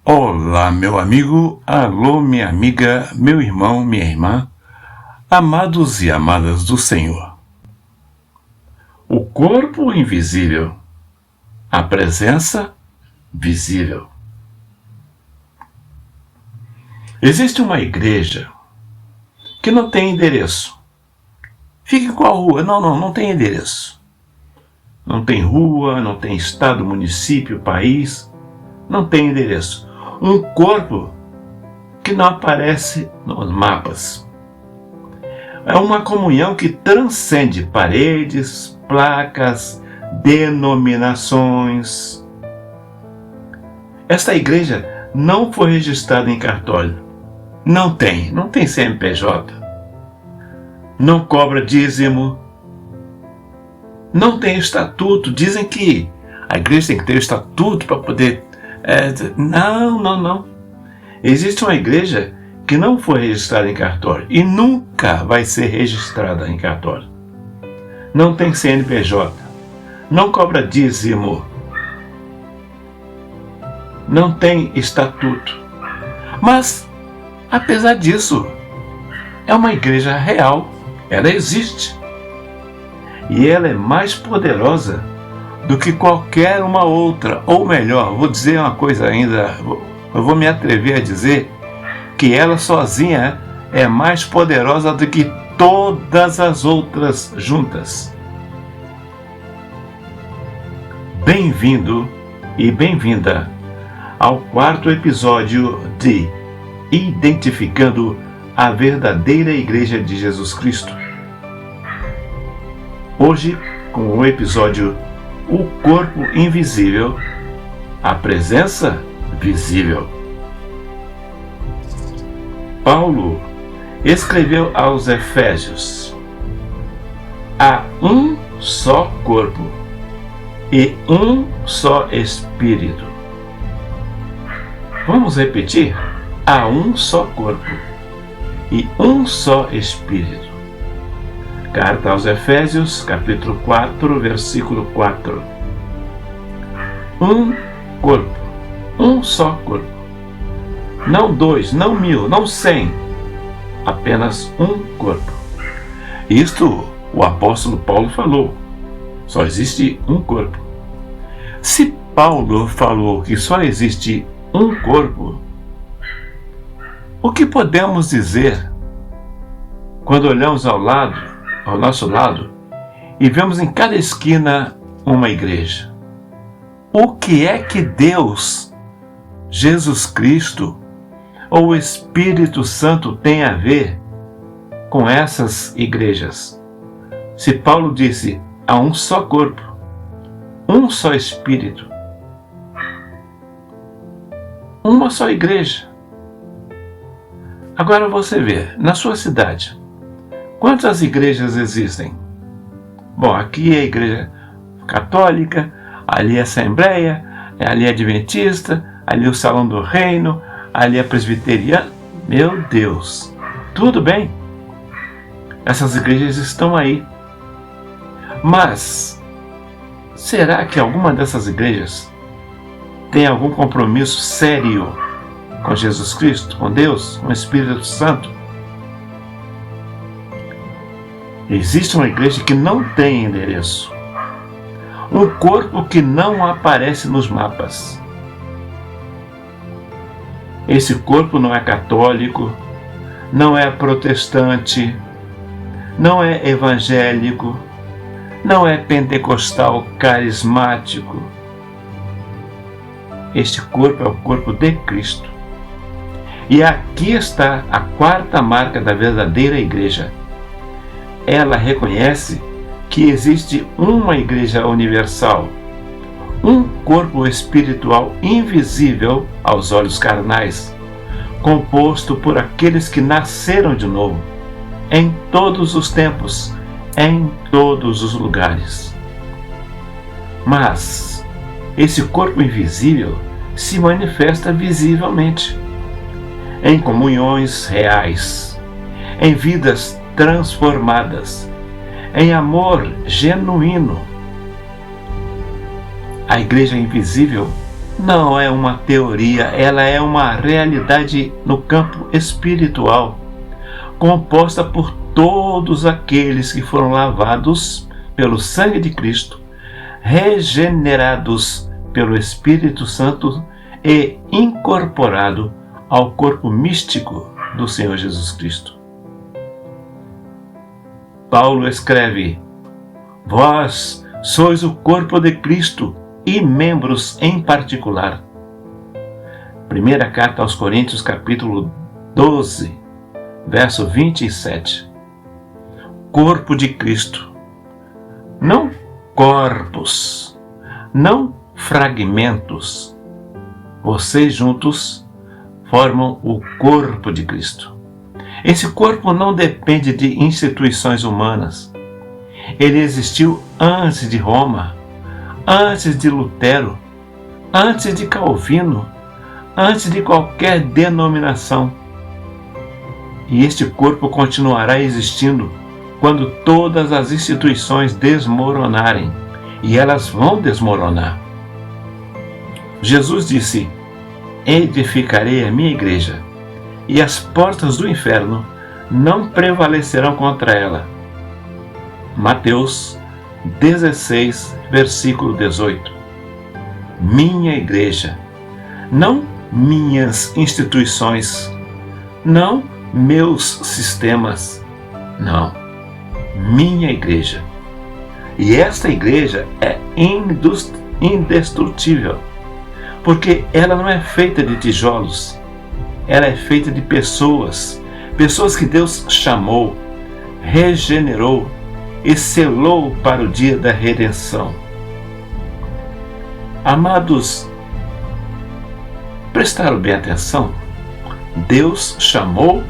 Olá, meu amigo, alô, minha amiga, meu irmão, minha irmã, amados e amadas do Senhor. O corpo invisível, a presença visível. Existe uma igreja que não tem endereço. Fica em qual rua? Não tem endereço. Não tem rua, não tem estado, município, país, não tem endereço. Um corpo que não aparece nos mapas. É uma comunhão que transcende paredes, placas, denominações. Esta igreja não foi registrada em cartório. Não tem CNPJ. Não cobra dízimo. Não tem estatuto. Dizem que a igreja tem que ter estatuto para poder... Não. Existe uma igreja que não foi registrada em cartório e nunca vai ser registrada em cartório. Não tem CNPJ, não cobra dízimo, não tem estatuto. Mas, apesar disso, é uma igreja real, ela existe. E ela é mais poderosa do que qualquer uma outra, ou melhor, vou dizer uma coisa ainda, eu vou me atrever a dizer que ela sozinha é mais poderosa do que todas as outras juntas. Bem-vindo e bem-vinda ao 4º episódio de Identificando a Verdadeira Igreja de Jesus Cristo. Hoje, com o episódio O Corpo Invisível, a Presença Visível. Paulo escreveu aos Efésios: há um só corpo e um só Espírito. Vamos repetir? Há um só corpo e um só Espírito. Carta aos Efésios, capítulo 4, versículo 4. Um corpo, um só corpo. Não 2, não 1000, não 100. Apenas um corpo. Isto o apóstolo Paulo falou. Só existe um corpo. Se Paulo falou que só existe um corpo, o que podemos dizer quando olhamos ao nosso lado, e vemos em cada esquina uma igreja? O que é que Deus, Jesus Cristo ou o Espírito Santo tem a ver com essas igrejas? Se Paulo disse, há um só corpo, um só Espírito, uma só igreja. Agora você vê, na sua cidade, quantas igrejas existem? Bom, aqui é a igreja católica, ali é a Assembleia, ali é a Adventista, ali é o Salão do Reino, ali é a Presbiteriana. Meu Deus, tudo bem. Essas igrejas estão aí. Mas, será que alguma dessas igrejas tem algum compromisso sério com Jesus Cristo, com Deus, com o Espírito Santo? Existe uma igreja que não tem endereço. Um corpo que não aparece nos mapas. Esse corpo não é católico, não é protestante, não é evangélico, não é pentecostal carismático. Este corpo é o corpo de Cristo. E aqui está a 4ª marca da verdadeira igreja. Ela reconhece que existe uma igreja universal, um corpo espiritual invisível aos olhos carnais, composto por aqueles que nasceram de novo, em todos os tempos, em todos os lugares. Mas esse corpo invisível se manifesta visivelmente, em comunhões reais, em vidas transformadas, em amor genuíno. A igreja invisível não é uma teoria, ela é uma realidade no campo espiritual, composta por todos aqueles que foram lavados pelo sangue de Cristo, regenerados pelo Espírito Santo e incorporado ao corpo místico do Senhor Jesus Cristo. Paulo escreve: vós sois o corpo de Cristo e membros em particular. Primeira carta aos Coríntios, capítulo 12, verso 27. Corpo de Cristo. Não corpos, não fragmentos. Vocês juntos formam o corpo de Cristo. Esse corpo não depende de instituições humanas. Ele existiu antes de Roma, antes de Lutero, antes de Calvino, antes de qualquer denominação. E este corpo continuará existindo quando todas as instituições desmoronarem, e elas vão desmoronar. Jesus disse: edificarei a minha igreja, e as portas do inferno não prevalecerão contra ela. Mateus 16, versículo 18. Minha igreja, não minhas instituições, não meus sistemas, não, minha igreja. E esta igreja é indestrutível, porque ela não é feita de tijolos, ela é feita de pessoas que Deus chamou, regenerou e selou para o dia da redenção. Amados, prestaram bem atenção? Deus chamou,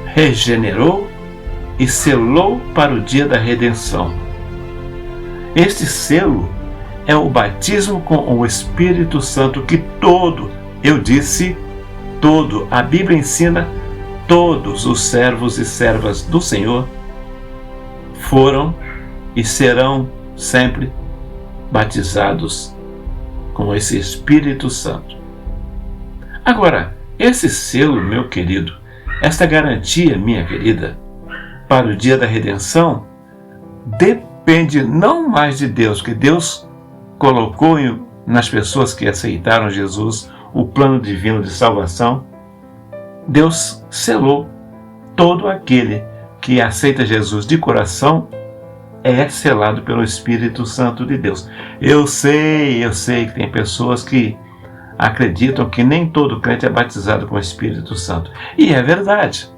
regenerou e selou para o dia da redenção. Este selo é o batismo com o Espírito Santo, que a Bíblia ensina, todos os servos e servas do Senhor foram e serão sempre batizados com esse Espírito Santo. Agora, esse selo, meu querido, esta garantia, minha querida, para o dia da redenção, depende não mais de Deus, que Deus colocou nas pessoas que aceitaram Jesus o plano divino de salvação. Deus selou. Todo aquele que aceita Jesus de coração é selado pelo Espírito Santo de Deus. Eu sei que tem pessoas que acreditam que nem todo crente é batizado com o Espírito Santo. E é verdade.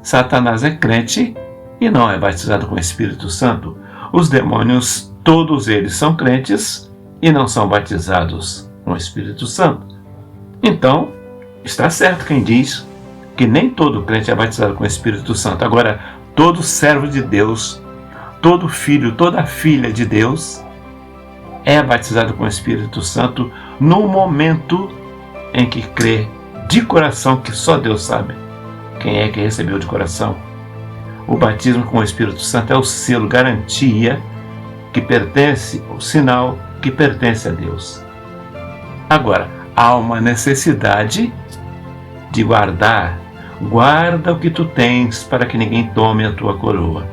Satanás é crente e não é batizado com o Espírito Santo. Os demônios, todos eles são crentes e não são batizados com o Espírito Santo. Então, está certo quem diz que nem todo crente é batizado com o Espírito Santo. Agora, todo servo de Deus, todo filho, toda filha de Deus é batizado com o Espírito Santo no momento em que crê de coração, que só Deus sabe quem é que recebeu de coração. O batismo com o Espírito Santo é o selo, garantia que pertence, o sinal que pertence a Deus. Agora, há uma necessidade de guarda o que tu tens, para que ninguém tome a tua coroa.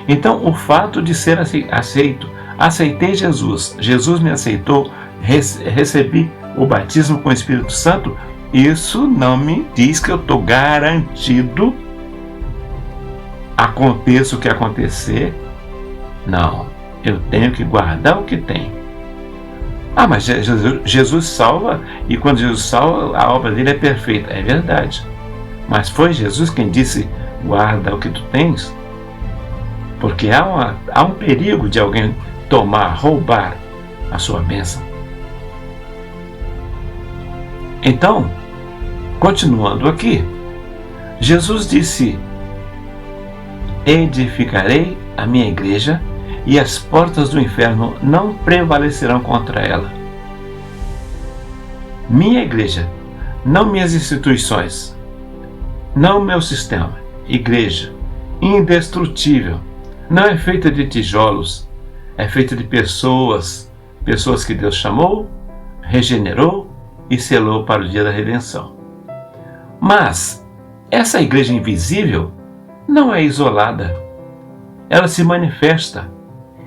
Então, o fato de ser aceito, aceitei Jesus, Jesus me aceitou, recebi o batismo com o Espírito Santo, isso não me diz que eu estou garantido, aconteça o que acontecer. Não, eu tenho que guardar o que tem. Mas Jesus salva, e quando Jesus salva, a obra dele é perfeita. É verdade. Mas foi Jesus quem disse: guarda o que tu tens? Porque há um perigo de alguém roubar a sua bênção. Então, continuando aqui, Jesus disse: edificarei a minha igreja, e as portas do inferno não prevalecerão contra ela. Minha igreja, não minhas instituições, não meu sistema, igreja, indestrutível, não é feita de tijolos, é feita de pessoas que Deus chamou, regenerou e selou para o dia da redenção. Mas essa igreja invisível não é isolada. Ela se manifesta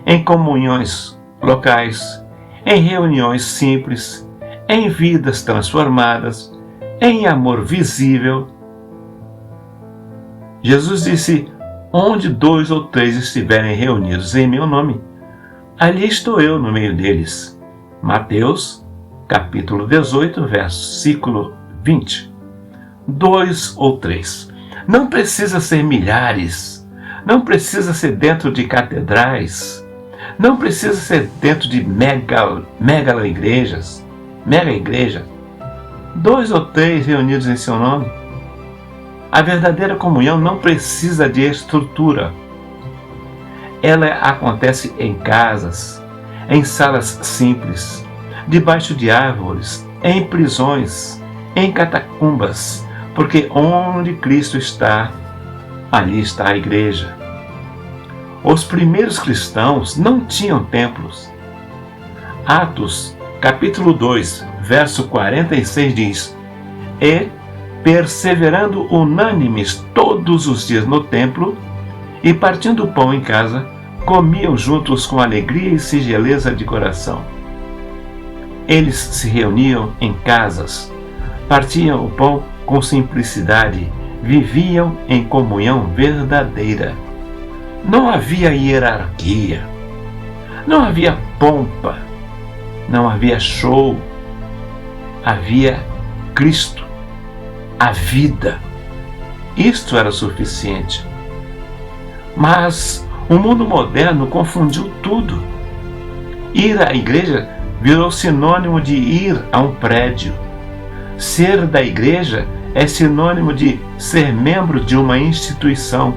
em comunhões locais, em reuniões simples, em vidas transformadas, em amor visível. Jesus disse: onde 2 ou 3 estiverem reunidos em meu nome, ali estou eu no meio deles. Mateus, capítulo 18, versículo 20. 2 ou 3. Não precisa ser milhares, não precisa ser dentro de catedrais, não precisa ser dentro de mega igrejas. 2 ou 3 reunidos em seu nome. A verdadeira comunhão não precisa de estrutura. Ela acontece em casas, em salas simples, debaixo de árvores, em prisões, em catacumbas, porque onde Cristo está, ali está a igreja. Os primeiros cristãos não tinham templos. Atos, capítulo 2, verso 46 diz: e, perseverando unânimes todos os dias no templo, e partindo o pão em casa, comiam juntos com alegria e singeleza de coração. Eles se reuniam em casas, partiam o pão com simplicidade, viviam em comunhão verdadeira. Não havia hierarquia, não havia pompa, não havia show, havia Cristo, a vida. Isto era suficiente. Mas o mundo moderno confundiu tudo. Ir à igreja virou sinônimo de ir a um prédio. Ser da igreja é sinônimo de ser membro de uma instituição.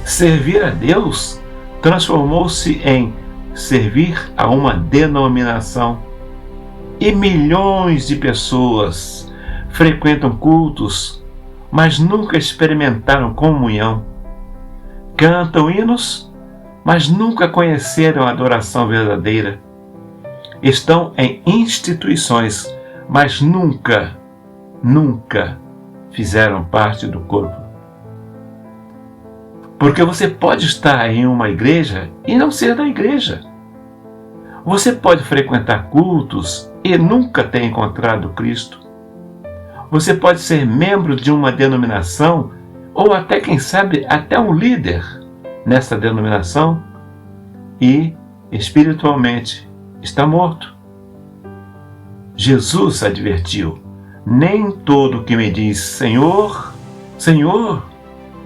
Servir a Deus transformou-se em servir a uma denominação. E milhões de pessoas frequentam cultos, mas nunca experimentaram comunhão. Cantam hinos, mas nunca conheceram a adoração verdadeira. Estão em instituições, mas nunca fizeram parte do corpo. Porque você pode estar em uma igreja e não ser da igreja. Você pode frequentar cultos e nunca ter encontrado Cristo. Você pode ser membro de uma denominação ou até, quem sabe, até um líder nessa denominação e, espiritualmente, está morto. Jesus advertiu: nem todo que me diz Senhor, Senhor,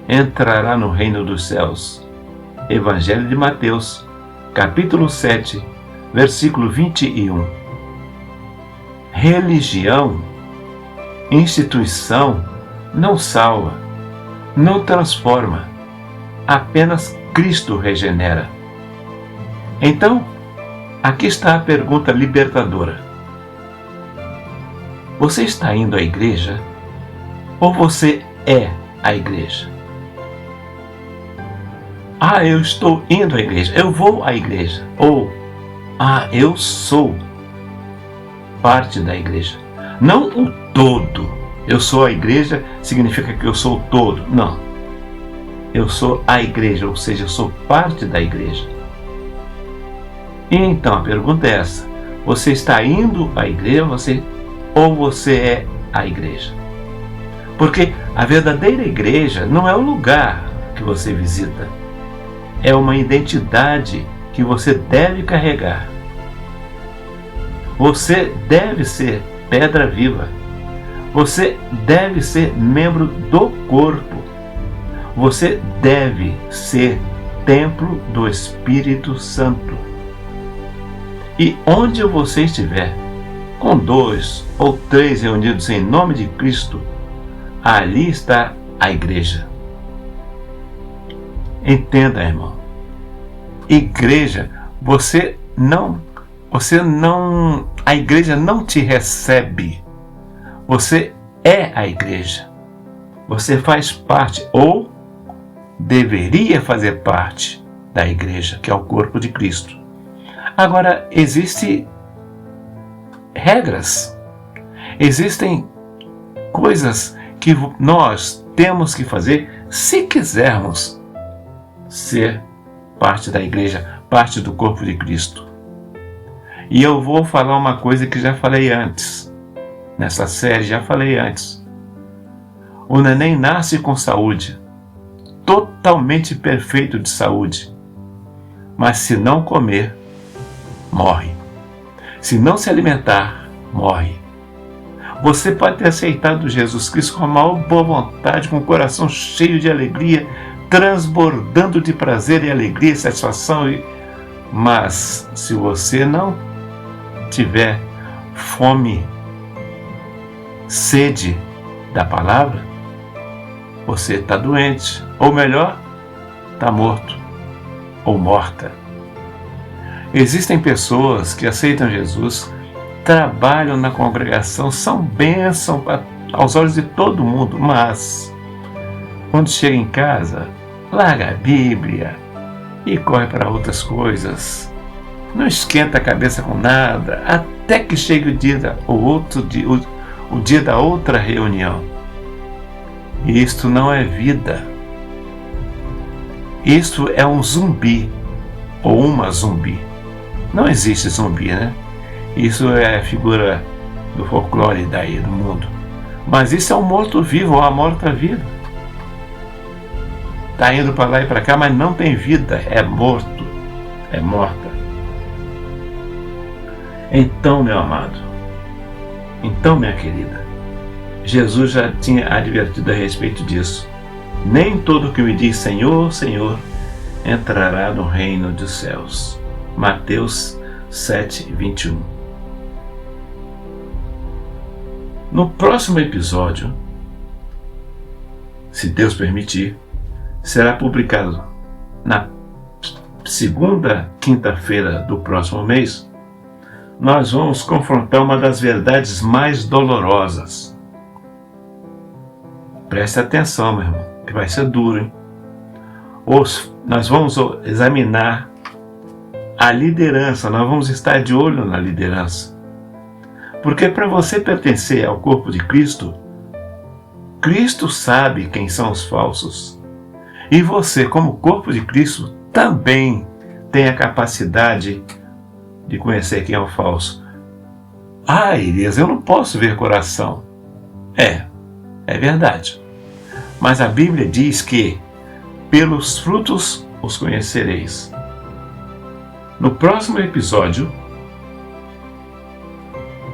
entrará no reino dos céus. Evangelho de Mateus, capítulo 7, versículo 21. Religião, instituição, não salva, não transforma, apenas Cristo regenera. Então, aqui está a pergunta libertadora. Você está indo à igreja ou você é a igreja? Ah, eu estou indo à igreja, eu vou à igreja. Ou, eu sou parte da igreja. Não o todo. Eu sou a igreja significa que eu sou o todo. Não. Eu sou a igreja, ou seja, eu sou parte da igreja. E então a pergunta é essa: você está indo à igreja ou você é a igreja? Porque a verdadeira igreja não é o lugar que você visita. É uma identidade que você deve carregar. Você deve ser pedra viva. Você deve ser membro do corpo. Você deve ser templo do Espírito Santo. E onde você estiver, com 2 ou 3 reunidos em nome de Cristo, ali está a igreja. Entenda, irmão. Igreja, a igreja não te recebe. Você é a igreja. Você faz parte ou deveria fazer parte da igreja, que é o corpo de Cristo. Agora, existem regras, existem coisas que nós temos que fazer se quisermos ser parte da igreja, parte do corpo de Cristo. E eu vou falar uma coisa que já falei antes, nessa série já falei antes. O neném nasce com saúde, totalmente perfeito de saúde, mas se não comer, morre. Se não se alimentar, morre. Você pode ter aceitado Jesus Cristo com a maior boa vontade, com o coração cheio de alegria, transbordando de prazer e alegria e satisfação, mas se você não tiver fome, sede da palavra, você está doente, ou melhor, está morto ou morta. Existem pessoas que aceitam Jesus, trabalham na congregação, são bênção aos olhos de todo mundo, mas quando chega em casa, larga a Bíblia e corre para outras coisas. Não esquenta a cabeça com nada, até que chegue o dia da outra reunião. Isto não é vida. Isto é um zumbi, ou uma zumbi. Não existe zumbi, né? Isso é a figura do folclore daí, do mundo. Mas isso é um morto-vivo, ou uma morta-viva. Está indo para lá e para cá, mas não tem vida, é morto, é morta. Então, meu amado, então, minha querida, Jesus já tinha advertido a respeito disso. Nem todo que me diz Senhor, Senhor, entrará no reino dos céus. Mateus 7, 21. No próximo episódio, se Deus permitir, será publicado na segunda quinta-feira do próximo mês. Nós vamos confrontar uma das verdades mais dolorosas. Preste atenção, meu irmão, que vai ser duro, hein? Nós vamos examinar a liderança, nós vamos estar de olho na liderança. Porque para você pertencer ao corpo de Cristo, Cristo sabe quem são os falsos. E você, como corpo de Cristo, também tem a capacidade de conhecer quem é o falso. Ah, Elias, eu não posso ver coração. É verdade. Mas a Bíblia diz que pelos frutos os conhecereis. No próximo episódio,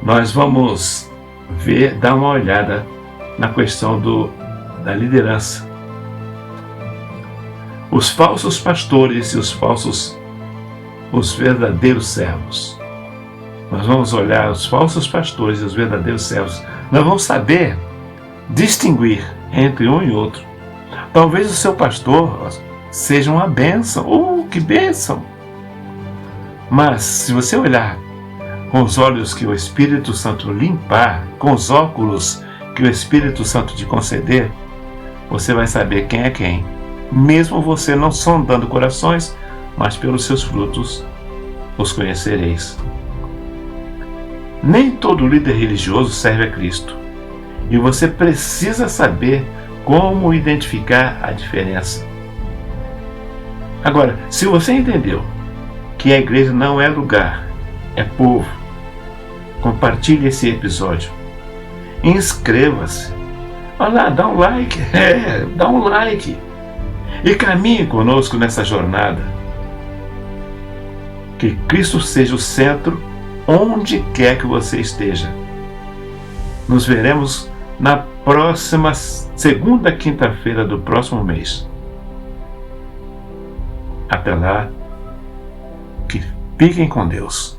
nós vamos dar uma olhada na questão da liderança. Os falsos pastores e os verdadeiros servos. Nós vamos olhar os falsos pastores e os verdadeiros servos. Nós vamos saber distinguir entre um e outro. Talvez o seu pastor seja uma bênção. Que bênção! Mas se você olhar com os olhos que o Espírito Santo limpar, com os óculos que o Espírito Santo te conceder, você vai saber quem é quem. Mesmo você não sondando corações, mas pelos seus frutos os conhecereis. Nem todo líder religioso serve a Cristo. E você precisa saber como identificar a diferença. Agora, se você entendeu que a igreja não é lugar, é povo, compartilhe esse episódio. Inscreva-se. Olha lá, dá um like. Dá um like. E caminhe conosco nessa jornada. Que Cristo seja o centro onde quer que você esteja. Nos veremos na próxima segunda quinta-feira do próximo mês. Até lá, que fiquem com Deus.